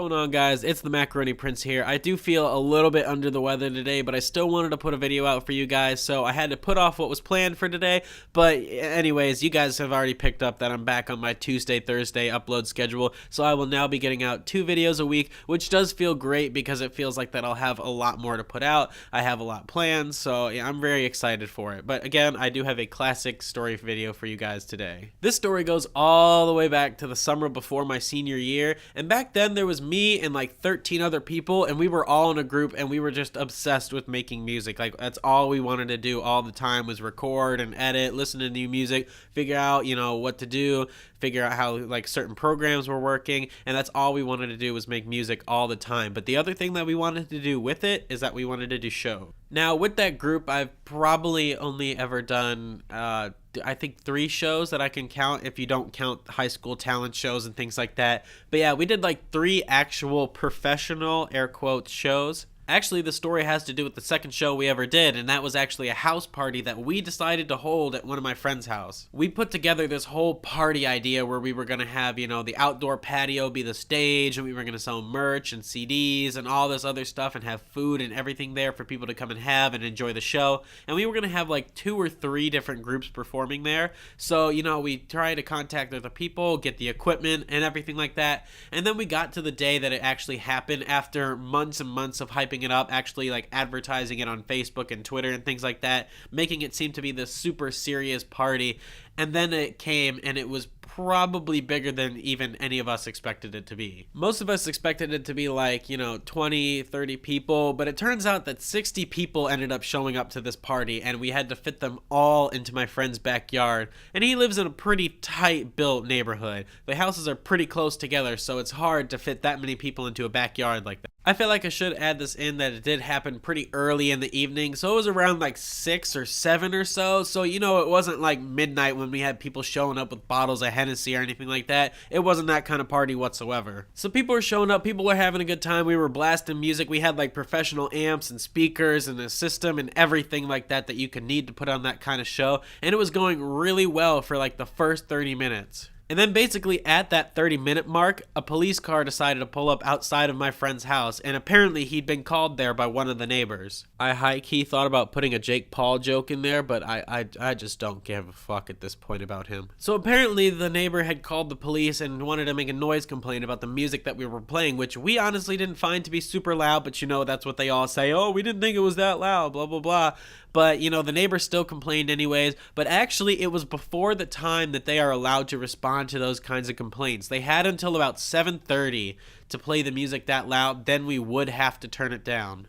going on, guys? It's the Macaroni Prince here. I do feel a little bit under the weather today, but I still wanted to put a video out for you guys, so I had to put off what was planned for today. But anyways, you guys have already picked up that I'm back on my Tuesday, Thursday upload schedule, so I will now be getting out 2 videos a week, which does feel great because it feels like that I'll have a lot more to put out. I have a lot planned, so yeah, I'm very excited for it. But again, I do have a classic story video for you guys today. This story goes all the way back to the summer before my senior year, and back then there was me and like 13 other people, and we were all in a group and we were just obsessed with making music. Like, that's all we wanted to do all the time, was record and edit, listen to new music, figure out, you know, what to do, figure out how like certain programs were working, and that's all we wanted to do, was make music all the time. But the other thing that we wanted to do with it is that we wanted to do shows. Now with that group, I've probably only ever done I think 3 shows that I can count, if you don't count high school talent shows and things like that. But yeah, we did like 3 actual professional, air quotes, shows. Actually, the story has to do with the second show we ever did, and that was actually a house party that we decided to hold at one of my friend's house. We put together this whole party idea where we were going to have, you know, the outdoor patio be the stage, and we were going to sell merch and CDs and all this other stuff, and have food and everything there for people to come and have and enjoy the show. And we were going to have like 2 or 3 different groups performing there. So, you know, we tried to contact other people, get the equipment and everything like that. And then we got to the day that it actually happened, after months and months of hyping it up, actually like advertising it on Facebook and Twitter and things like that, making it seem to be this super serious party. And then it came, and it was probably bigger than even any of us expected it to be. Most of us expected it to be like, you know, 20, 30 people, but it turns out that 60 people ended up showing up to this party, and we had to fit them all into my friend's backyard. And he lives in a pretty tight built neighborhood. The houses are pretty close together, so it's hard to fit that many people into a backyard like that. I feel like I should add this in, that it did happen pretty early in the evening, so it was around like 6 or 7 or so. So, you know, it wasn't like midnight when we had people showing up with bottles of Hennessy or anything like that. It wasn't that kind of party whatsoever. So people were showing up, people were having a good time, we were blasting music, we had like professional amps and speakers and a system and everything like that that you could need to put on that kind of show, and it was going really well for like the first 30 minutes. And then basically at that 30-minute mark, a police car decided to pull up outside of my friend's house, and apparently he'd been called there by one of the neighbors. I high-key thought about putting a Jake Paul joke in there, but I just don't give a fuck at this point about him. So apparently the neighbor had called the police and wanted to make a noise complaint about the music that we were playing, which we honestly didn't find to be super loud, but you know, that's what they all say. Oh, we didn't think it was that loud, blah, blah, blah. But, you know, the neighbor still complained anyways. But actually, it was before the time that they are allowed to respond to those kinds of complaints. They had until about 7:30 to play the music that loud, then we would have to turn it down.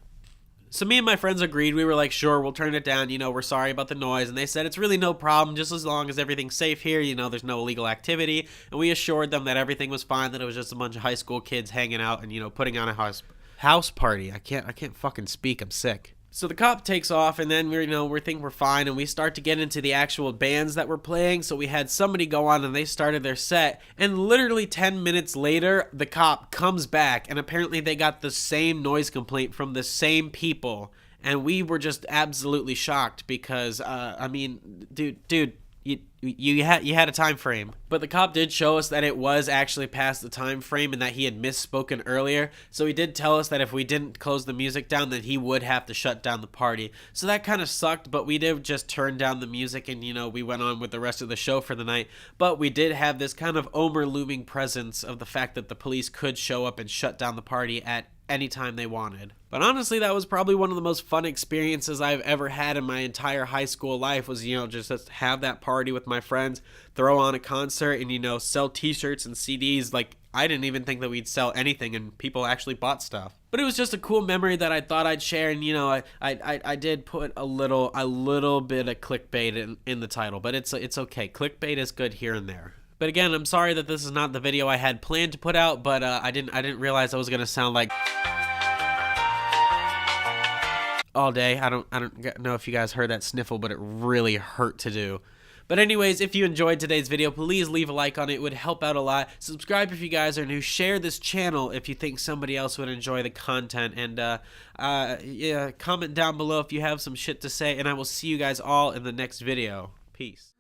So me and my friends agreed. We were like, sure, we'll turn it down, you know, we're sorry about the noise. And they said it's really no problem, just as long as everything's safe here, you know, there's no illegal activity. And we assured them that everything was fine, that it was just a bunch of high school kids hanging out and, you know, putting on a house party. I can't fucking speak, I'm sick. So the cop takes off, and then we think we're fine, and we start to get into the actual bands that we're playing. So we had somebody go on, and they started their set, and literally 10 minutes later, the cop comes back, and apparently they got the same noise complaint from the same people, and we were just absolutely shocked because, I mean, dude. You had a time frame. But the cop did show us that it was actually past the time frame and that he had misspoken earlier. So he did tell us that if we didn't close the music down, then he would have to shut down the party. So that kind of sucked, but we did just turn down the music and, you know, we went on with the rest of the show for the night. But we did have this kind of looming presence of the fact that the police could show up and shut down the party at any time they wanted. But honestly, that was probably one of the most fun experiences I've ever had in my entire high school life, was, you know, just have that party with my friends, throw on a concert, and, you know, sell t-shirts and CDs. Like, I didn't even think that we'd sell anything, and people actually bought stuff. But it was just a cool memory that I thought I'd share, and, you know, I did put a little bit of clickbait in the title, but it's okay. Clickbait is good here and there. But again, I'm sorry that this is not the video I had planned to put out, but I didn't realize I was gonna sound like all day. I don't know if you guys heard that sniffle, but it really hurt to do. But anyways, if you enjoyed today's video, please leave a like on it. It would help out a lot. Subscribe if you guys are new. Share this channel if you think somebody else would enjoy the content. And yeah, comment down below if you have some shit to say. And I will see you guys all in the next video. Peace.